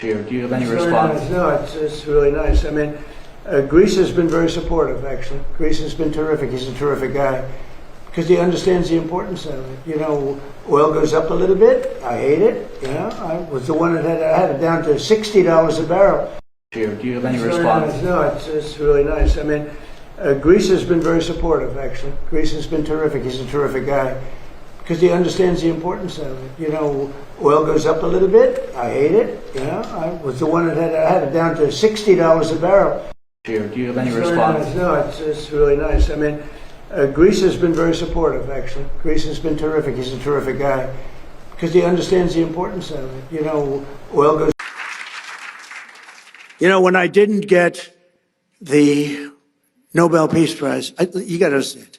Here, do you have any It's very response? nice. No, it's really nice. I mean, Greece has been very supportive, actually. Greece has been terrific. He's a terrific guy because he understands the importance of it. You know, oil goes up a little bit. I hate it. You know, I was the one that had it down to $60 a barrel. Here, do you have any It's very response? nice. No, it's really nice. I mean, Greece has been very supportive, actually. Greece has been terrific. He's a terrific guy because he understands the importance of it. You know, oil goes up a little bit. I hate it. You know, I was the one that had it down to $60 a barrel. Here, do you have any It's very response? nice. No, it's really nice. I mean, Greece has been very supportive, actually. Greece has been terrific. He's a terrific guy because he understands the importance of it. You know, oil goes. You know, when I didn't get the Nobel Peace Prize, you got to understand.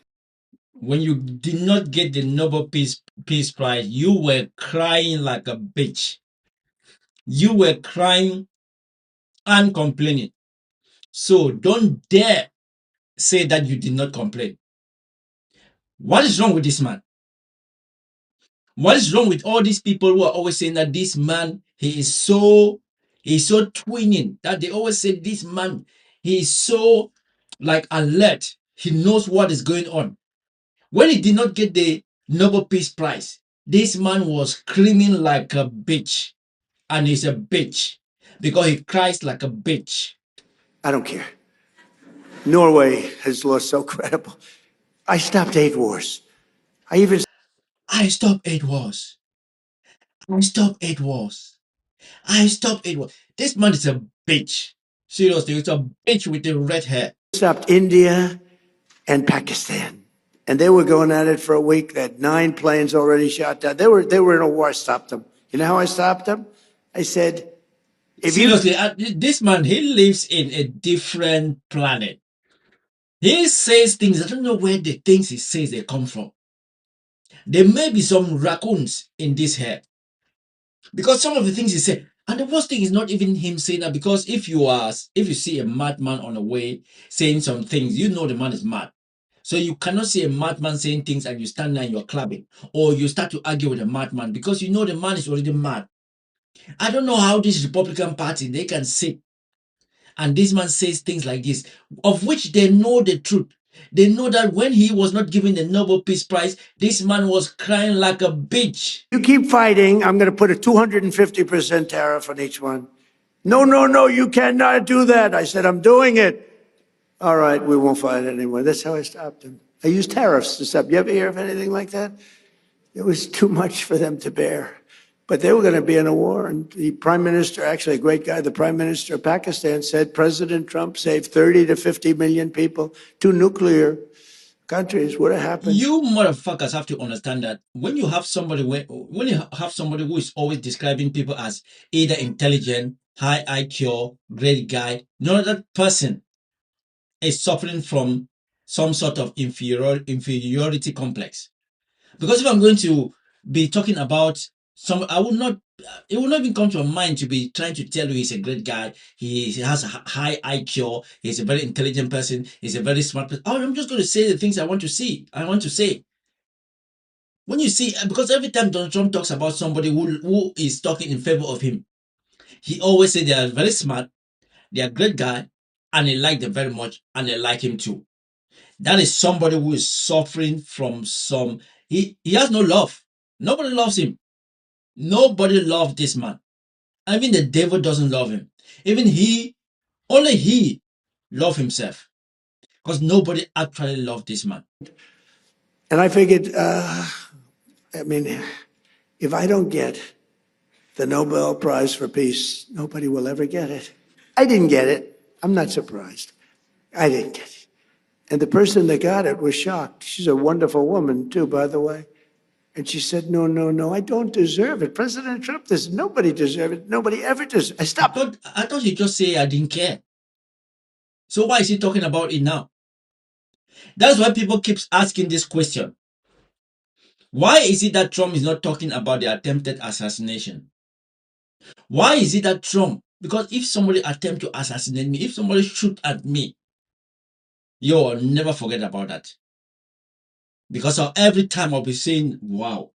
When you did not get the Nobel Peace Prize, you were crying like a bitch. You were crying and complaining. So don't dare say that you did not complain. What is wrong with this man? What is wrong with all these people who are always saying that this man, he's so twinning, that they always say this man, he is so like alert. He knows what is going on. When he did not get the Nobel Peace Prize, this man was screaming like a bitch. And he's a bitch because he cries like a bitch. I don't care. Norway has lost so credible. I stopped 8 wars. I stopped 8 wars. I stopped 8 wars. I stopped 8 wars. This man is a bitch. Seriously, it's a bitch with the red hair. Stopped India and Pakistan. And they were going at it for a week. They had 9 planes already shot down. They were in a war. I stopped them. You know how I stopped them? I said, seriously, this man, he lives in a different planet. He says things, I don't know where the things he says they come from. There may be some raccoons in this hair. Because some of the things he said, and the worst thing is not even him saying that, because if you see a madman on the way saying some things, you know the man is mad. So you cannot see a madman saying things and you stand there and you're clapping, or you start to argue with a madman because you know the man is already mad. I don't know how this Republican Party, they can sit and this man says things like this, of which they know the truth. They know that when he was not given the Nobel Peace Prize, this man was crying like a bitch. You keep fighting, I'm going to put a 250% tariff on each one. No, you cannot do that. I said, I'm doing it. All right, we won't fight anymore. That's how I stopped them. I used tariffs to stop. You ever hear of anything like that? It was too much for them to bear. But they were going to be in a war. And the prime minister, actually a great guy, the prime minister of Pakistan said President Trump saved 30 to 50 million people. 2 nuclear countries would have happened. You motherfuckers have to understand that when you have somebody who is always describing people as either intelligent, high IQ, great guy, no, that person is suffering from some sort of inferiority complex. Because if I'm going to be talking about it will not even come to my mind to be trying to tell you he's a great guy, he has a high IQ, he's a very intelligent person, he's a very smart person. Oh, I'm just going to say the things I want to say. When you see, because every time Donald Trump talks about somebody who is talking in favor of him, he always says they are very smart, they are a great guy, and they like them very much, and they like him too. That is somebody who is suffering from he has no love. Nobody loves him. Nobody loves this man. Even the devil doesn't love him. Only he loves himself. Because nobody actually loves this man. And I figured, if I don't get the Nobel Prize for Peace, nobody will ever get it. I didn't get it. I'm not surprised. I didn't get it. And the person that got it was shocked. She's a wonderful woman, too, by the way. And she said, no, I don't deserve it. President Trump does. Nobody deserves it. Nobody ever does. I stopped. I thought he just said I didn't care. So why is he talking about it now? That's why people keep asking this question. Why is it that Trump is not talking about the attempted assassination? Why is it that Trump, because if somebody attempt to assassinate me, if somebody shoot at me, you'll never forget about that. Because every time I'll be saying, wow,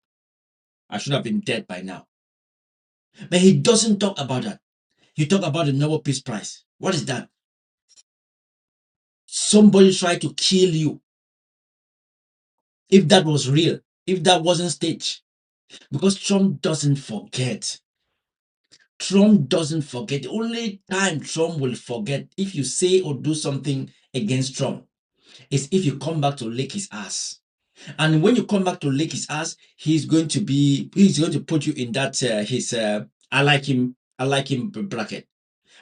I should have been dead by now. But he doesn't talk about that. You talk about the Nobel Peace Prize. What is that? Somebody tried to kill you. If that was real, if that wasn't staged, because Trump doesn't forget. Trump doesn't forget. The only time Trump will forget if you say or do something against Trump is if you come back to lick his ass. And when you come back to lick his ass, he's going to put you in that I like him bracket.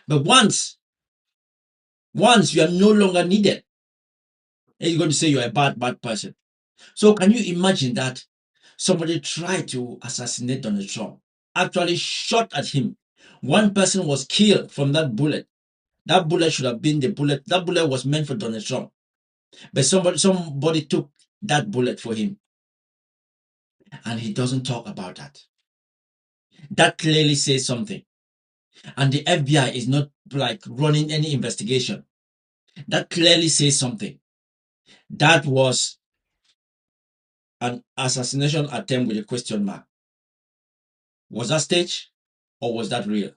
But once you are no longer needed, he's going to say you're a bad person. So can you imagine that somebody tried to assassinate Donald Trump, actually shot at him. One person was killed from that bullet. That bullet should have been the bullet. That bullet was meant for Donald Trump. But somebody took that bullet for him. And he doesn't talk about that. That clearly says something. And the FBI is not like running any investigation. That clearly says something. That was an assassination attempt with a question mark. Was that staged or was that real?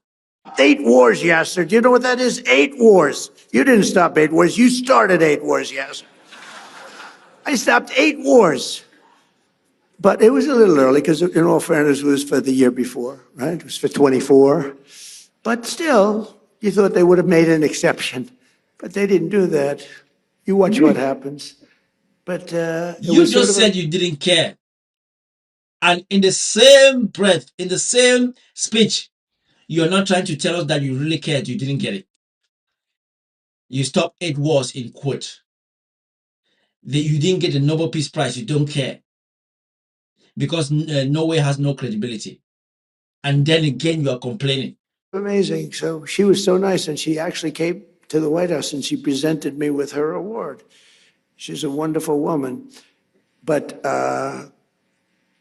8 wars, Yasser. Do you know what that is? 8 wars. You didn't stop 8 wars. You started 8 wars, Yasser. I stopped 8 wars. But it was a little early because, in all fairness, it was for the year before, right? It was for 24. But still, you thought they would have made an exception. But they didn't do that. You watch what happens. But You just said you didn't care. And in the same breath, in the same speech, you're not trying to tell us that you really cared. You didn't get it. You stopped 8 wars in quote. You didn't get the Nobel Peace Prize. You don't care. Because Norway has no credibility. And then again, you are complaining. amazing. So she was so nice, and she actually came to the White House and she presented me with her award. She's a wonderful woman. But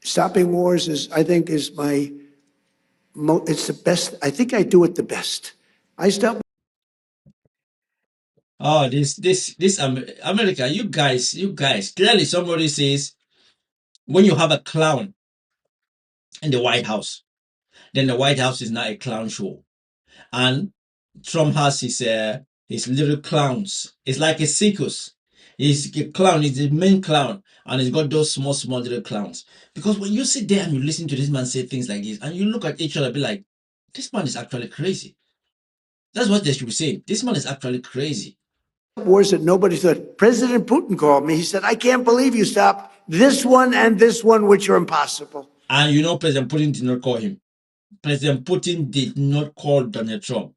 stopping wars is, I think, is it's the best. I think I do it the best. I stop. Oh, this America, you guys, clearly somebody says when you have a clown in the White House, then the White House is not a clown show. And Trump has his little clowns. It's like a circus. He's a clown, he's the main clown, and he's got those small little clowns. Because when you sit there and you listen to this man say things like this, and you look at each other, be like, this man is actually crazy. That's what they should be saying. This man is actually crazy. Wars that nobody thought. President Putin called me. He said, I can't believe you stopped this one and this one, which are impossible. And you know, President Putin did not call him. President Putin did not call Donald Trump.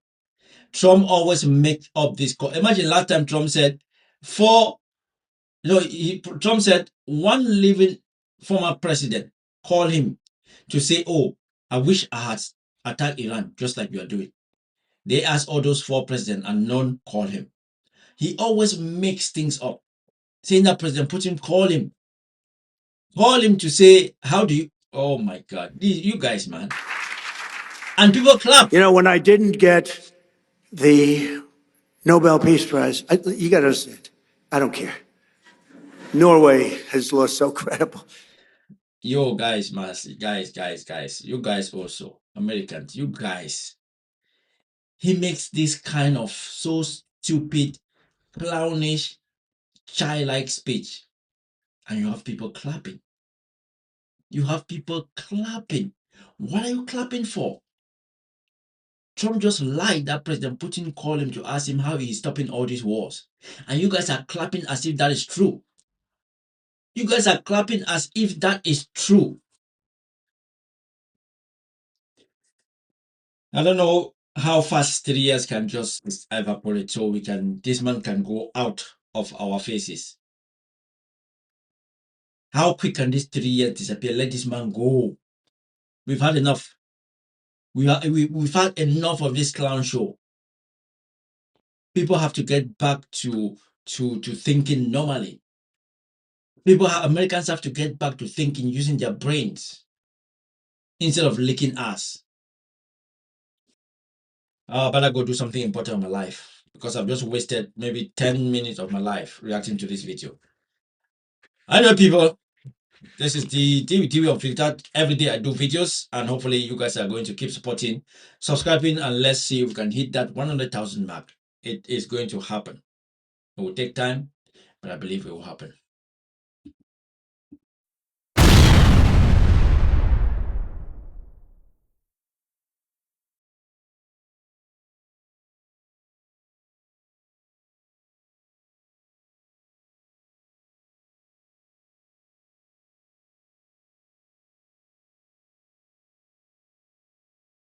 Trump always makes up this call. Imagine last time Trump said, Trump said one living former president called him to say, oh, I wish I had attacked Iran just like you are doing. They asked all those 4 presidents and none called him. He always makes things up, saying that President Putin called him. Call him to say, how do you, oh my God, you guys, man. And people clap. You know, when I didn't get the Nobel Peace Prize, you got to understand, I don't care. Norway has lost so credible. Yo, guys, man, guys, you guys also, Americans, you guys. He makes this kind of so stupid, clownish, childlike speech. And you have people clapping. You have people clapping. What are you clapping for? Trump just lied that President Putin called him to ask him how he's stopping all these wars. And you guys are clapping as if that is true. You guys are clapping as if that is true. I don't know how fast 3 years can just evaporate so this man can go out of our faces. How quick can this 3 years disappear? Let this man go. We've had enough. We've had enough of this clown show. People have to get back to thinking normally. Americans have to get back to thinking using their brains instead of licking ass. I better go do something important in my life because I've just wasted maybe 10 minutes of my life reacting to this video. I know, people. This is the TV Unfiltered. Every day I do videos, and hopefully you guys are going to keep supporting, subscribing, and let's see if we can hit that 100,000 mark. It is going to happen. It will take time, but I believe it will happen.